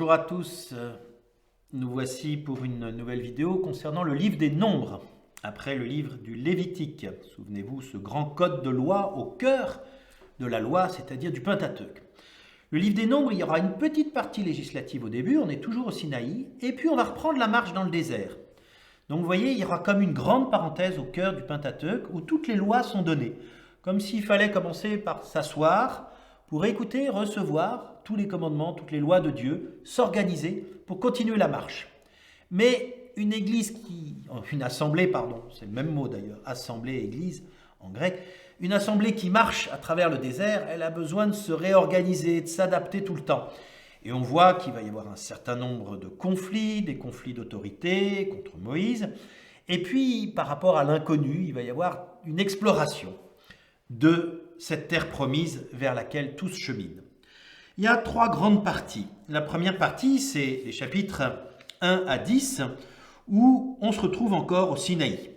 Bonjour à tous, nous voici pour une nouvelle vidéo concernant le livre des Nombres, après le livre du Lévitique. Souvenez-vous, ce grand code de loi au cœur de la loi, c'est-à-dire du Pentateuque. Le livre des Nombres, il y aura une petite partie législative au début, on est toujours au Sinaï, et puis on va reprendre la marche dans le désert. Donc vous voyez, il y aura comme une grande parenthèse au cœur du Pentateuque où toutes les lois sont données, comme s'il fallait commencer par s'asseoir pour écouter, recevoir tous les commandements, toutes les lois de Dieu, s'organiser pour continuer la marche. Mais une assemblée, c'est le même mot d'ailleurs, assemblée, église en grec, une assemblée qui marche à travers le désert, elle a besoin de se réorganiser, de s'adapter tout le temps. Et on voit qu'il va y avoir un certain nombre de conflits, des conflits d'autorité contre Moïse. Et puis, par rapport à l'inconnu, il va y avoir une exploration de cette terre promise vers laquelle tous cheminent. Il y a trois grandes parties. La première partie, c'est les chapitres 1 à 10, où on se retrouve encore au Sinaï,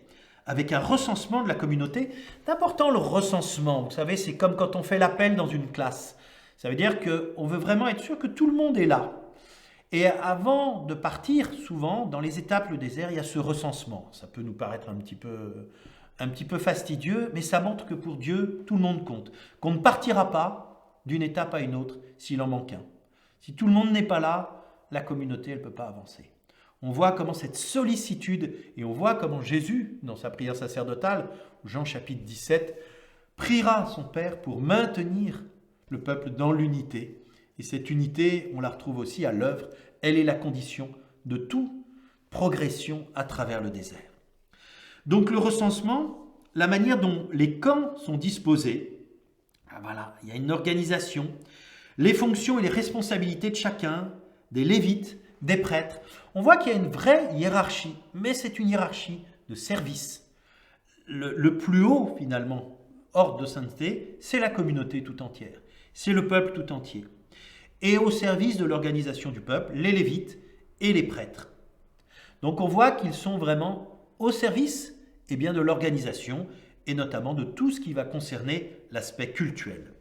avec un recensement de la communauté. C'est important le recensement, vous savez, c'est comme quand on fait l'appel dans une classe. Ça veut dire qu'on veut vraiment être sûr que tout le monde est là. Et avant de partir, souvent, dans les étapes, le désert, il y a ce recensement. Ça peut nous paraître un petit peu fastidieux, mais ça montre que pour Dieu, tout le monde compte. Qu'on ne partira pas d'une étape à une autre s'il en manque un. Si tout le monde n'est pas là, la communauté, elle ne peut pas avancer. On voit comment cette sollicitude, et on voit comment Jésus, dans sa prière sacerdotale, Jean chapitre 17, priera son Père pour maintenir le peuple dans l'unité. Et cette unité, on la retrouve aussi à l'œuvre. Elle est la condition de toute progression à travers le désert. Donc le recensement, la manière dont les camps sont disposés, voilà, il y a une organisation, les fonctions et les responsabilités de chacun, des lévites, des prêtres. On voit qu'il y a une vraie hiérarchie, mais c'est une hiérarchie de service. Le plus haut, finalement, ordre de sainteté, c'est la communauté tout entière. C'est le peuple tout entier. Et au service de l'organisation du peuple, les lévites et les prêtres. Donc on voit qu'ils sont vraiment au service de l'organisation et notamment de tout ce qui va concerner l'aspect cultuel.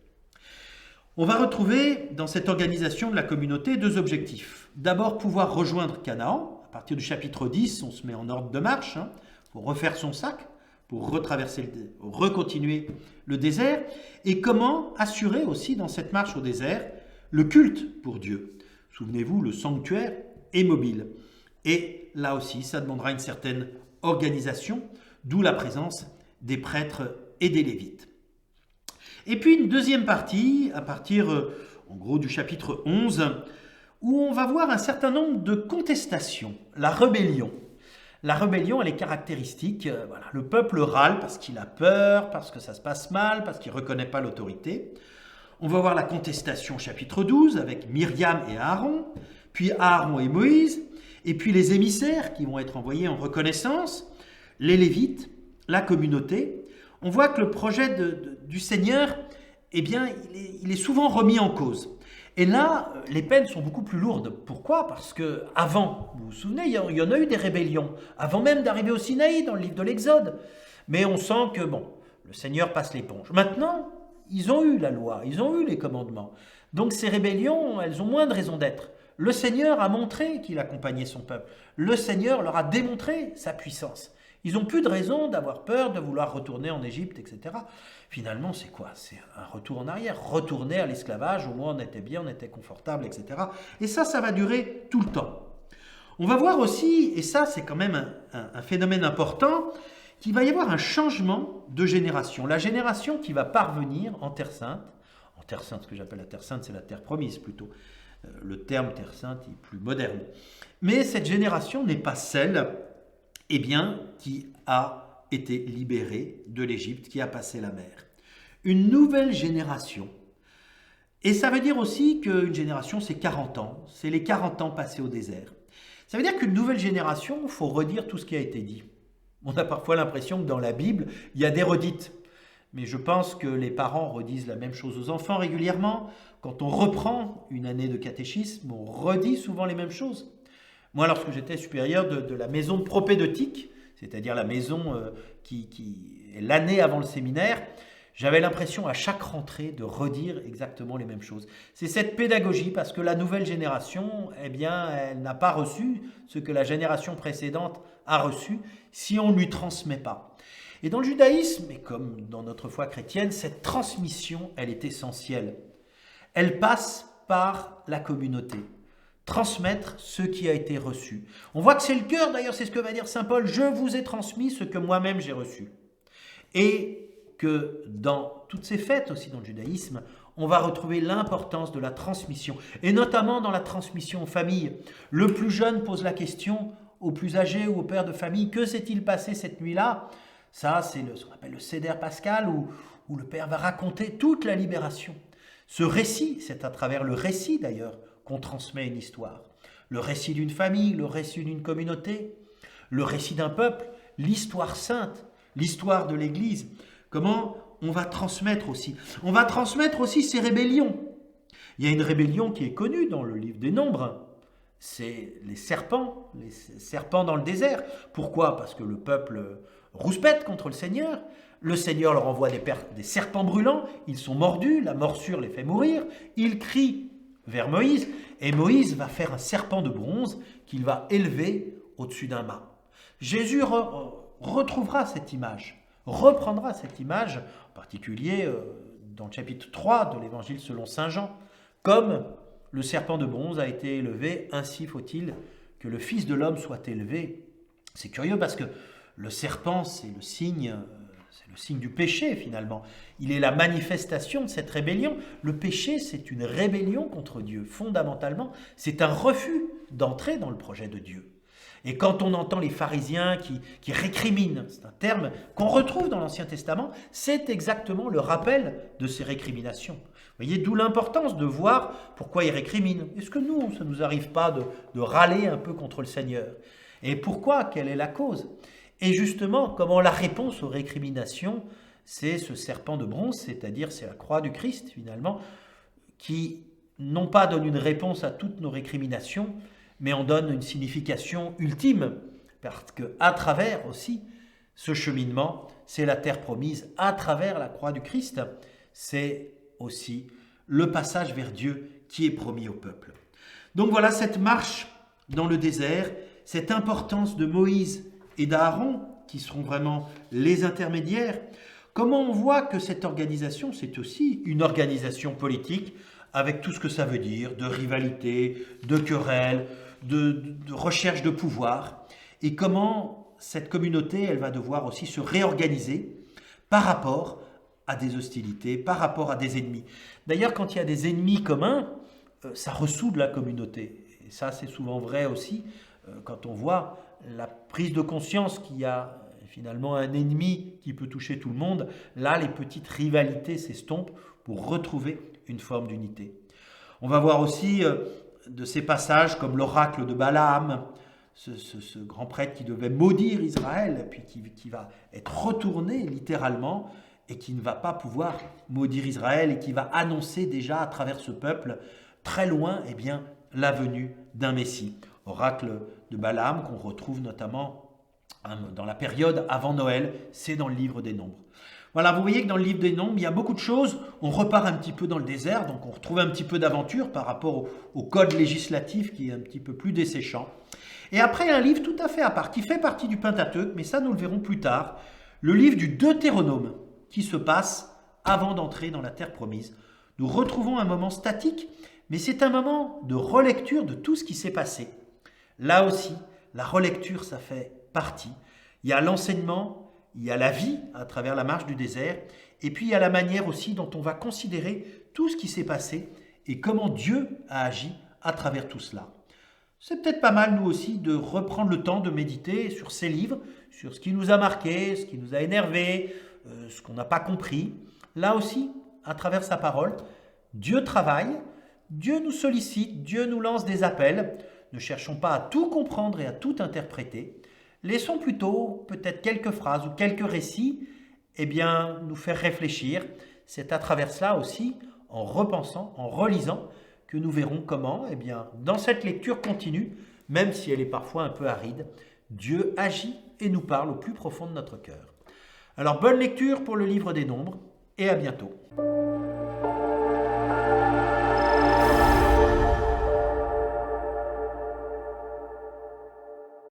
On va retrouver dans cette organisation de la communauté deux objectifs. D'abord, pouvoir rejoindre Canaan. À partir du chapitre 10, on se met en ordre de marche pour refaire son sac, pour recontinuer le désert. Et comment assurer aussi dans cette marche au désert le culte pour Dieu. Souvenez-vous, le sanctuaire est mobile. Et là aussi, ça demandera une certaine organisation, d'où la présence des prêtres et des lévites. Et puis une deuxième partie, à partir en gros du chapitre 11, où on va voir un certain nombre de contestations, la rébellion. La rébellion, elle est caractéristique. Le peuple râle parce qu'il a peur, parce que ça se passe mal, parce qu'il ne reconnaît pas l'autorité. On va voir la contestation chapitre 12 avec Myriam et Aaron, puis Aaron et Moïse, et puis les émissaires qui vont être envoyés en reconnaissance, les lévites, la communauté. On voit que le projet du Seigneur, il est souvent remis en cause. Et là, les peines sont beaucoup plus lourdes. Pourquoi ? Parce qu'avant, vous vous souvenez, il y en a eu des rébellions, avant même d'arriver au Sinaï, dans le livre de l'Exode. Mais on sent que, le Seigneur passe l'éponge. Maintenant, ils ont eu la loi, ils ont eu les commandements. Donc ces rébellions, elles ont moins de raison d'être. Le Seigneur a montré qu'il accompagnait son peuple. Le Seigneur leur a démontré sa puissance. Ils n'ont plus de raison d'avoir peur, de vouloir retourner en Égypte, etc. Finalement, c'est quoi ? C'est un retour en arrière. Retourner à l'esclavage, au moins on était bien, on était confortable, etc. Et ça va durer tout le temps. On va voir aussi, et ça c'est quand même un phénomène important, qu'il va y avoir un changement de génération. La génération qui va parvenir en Terre Sainte, ce que j'appelle la Terre Sainte, c'est la Terre promise plutôt. Le terme Terre Sainte est plus moderne. Mais cette génération n'est pas celle qui a été libérée de l'Égypte, qui a passé la mer. Une nouvelle génération. Et ça veut dire aussi qu'une génération, c'est 40 ans. C'est les 40 ans passés au désert. Ça veut dire qu'une nouvelle génération, il faut redire tout ce qui a été dit. On a parfois l'impression que dans la Bible, il y a des redites. Mais je pense que les parents redisent la même chose aux enfants régulièrement. Quand on reprend une année de catéchisme, on redit souvent les mêmes choses. Moi, lorsque j'étais supérieur de la maison de propédeutique, c'est-à-dire la maison qui est l'année avant le séminaire, J'avais l'impression à chaque rentrée de redire exactement les mêmes choses. C'est cette pédagogie parce que la nouvelle génération, eh bien, elle n'a pas reçu ce que la génération précédente a reçu si on ne lui transmet pas. Et dans le judaïsme, et comme dans notre foi chrétienne, cette transmission, elle est essentielle. Elle passe par la communauté. Transmettre ce qui a été reçu. On voit que c'est le cœur, d'ailleurs, c'est ce que va dire saint Paul, je vous ai transmis ce que moi-même j'ai reçu. Et que dans toutes ces fêtes aussi dans le judaïsme, on va retrouver l'importance de la transmission, et notamment dans la transmission aux familles. Le plus jeune pose la question au plus âgé ou au père de famille, que s'est-il passé cette nuit-là? Ça, c'est ce qu'on appelle le Seder pascal, où le père va raconter toute la libération. Ce récit, c'est à travers le récit d'ailleurs qu'on transmet une histoire. Le récit d'une famille, le récit d'une communauté, le récit d'un peuple, l'histoire sainte, l'histoire de l'Église. Comment on va transmettre aussi? On va transmettre aussi ces rébellions. Il y a une rébellion qui est connue dans le livre des Nombres. C'est les serpents dans le désert. Pourquoi? Parce que le peuple rouspète contre le Seigneur. Le Seigneur leur envoie des serpents brûlants. Ils sont mordus, la morsure les fait mourir. Ils crient vers Moïse. Et Moïse va faire un serpent de bronze qu'il va élever au-dessus d'un mât. Jésus retrouvera cette image, reprendra cette image, en particulier dans le chapitre 3 de l'Évangile selon saint Jean. Comme le serpent de bronze a été élevé, ainsi faut-il que le Fils de l'homme soit élevé. C'est curieux parce que le serpent, c'est le signe du péché finalement. Il est la manifestation de cette rébellion. Le péché, c'est une rébellion contre Dieu. Fondamentalement, c'est un refus d'entrer dans le projet de Dieu. Et quand on entend les pharisiens qui récriminent, c'est un terme qu'on retrouve dans l'Ancien Testament, c'est exactement le rappel de ces récriminations. Vous voyez, d'où l'importance de voir pourquoi ils récriminent. Est-ce que nous, ça ne nous arrive pas de râler un peu contre le Seigneur? Et pourquoi? Quelle est la cause? Et justement, comment la réponse aux récriminations, c'est ce serpent de bronze, c'est-à-dire c'est la croix du Christ finalement, qui non pas donne une réponse à toutes nos récriminations, mais en donne une signification ultime, parce qu'à travers aussi ce cheminement, c'est la terre promise, à travers la croix du Christ, c'est aussi le passage vers Dieu qui est promis au peuple. Donc voilà cette marche dans le désert, cette importance de Moïse et d'Aaron, qui seront vraiment les intermédiaires. Comment on voit que cette organisation, c'est aussi une organisation politique, avec tout ce que ça veut dire, de rivalité, de querelle, de recherche de pouvoir, et comment cette communauté, elle va devoir aussi se réorganiser par rapport à des hostilités, par rapport à des ennemis. D'ailleurs, quand il y a des ennemis communs, ça ressoude la communauté. Et ça, c'est souvent vrai aussi quand on voit la prise de conscience qu'il y a finalement un ennemi qui peut toucher tout le monde. Là, les petites rivalités s'estompent pour retrouver une forme d'unité. On va voir aussi de ces passages comme l'oracle de Balaam, ce grand prêtre qui devait maudire Israël, puis qui va être retourné littéralement et qui ne va pas pouvoir maudire Israël et qui va annoncer déjà à travers ce peuple très loin la venue d'un Messie. Oracle de Balaam qu'on retrouve notamment dans la période avant Noël, c'est dans le livre des Nombres. Voilà, vous voyez que dans le livre des Nombres, il y a beaucoup de choses. On repart un petit peu dans le désert, donc on retrouve un petit peu d'aventure par rapport au code législatif qui est un petit peu plus desséchant. Et après, un livre tout à fait à part, qui fait partie du Pentateuque, mais ça nous le verrons plus tard, le livre du Deutéronome, qui se passe avant d'entrer dans la terre promise. Nous retrouvons un moment statique, mais c'est un moment de relecture de tout ce qui s'est passé. Là aussi, la relecture, ça fait partie. Il y a l'enseignement, il y a la vie à travers la marche du désert, et puis il y a la manière aussi dont on va considérer tout ce qui s'est passé et comment Dieu a agi à travers tout cela. C'est peut-être pas mal, nous aussi, de reprendre le temps de méditer sur ces livres, sur ce qui nous a marqué, ce qui nous a énervé, ce qu'on n'a pas compris. Là aussi, à travers sa parole, Dieu travaille, Dieu nous sollicite, Dieu nous lance des appels. Ne cherchons pas à tout comprendre et à tout interpréter. Laissons plutôt peut-être quelques phrases ou quelques récits nous faire réfléchir. C'est à travers cela aussi, en repensant, en relisant, que nous verrons comment, dans cette lecture continue, même si elle est parfois un peu aride, Dieu agit et nous parle au plus profond de notre cœur. Alors, bonne lecture pour le livre des Nombres. et à bientôt.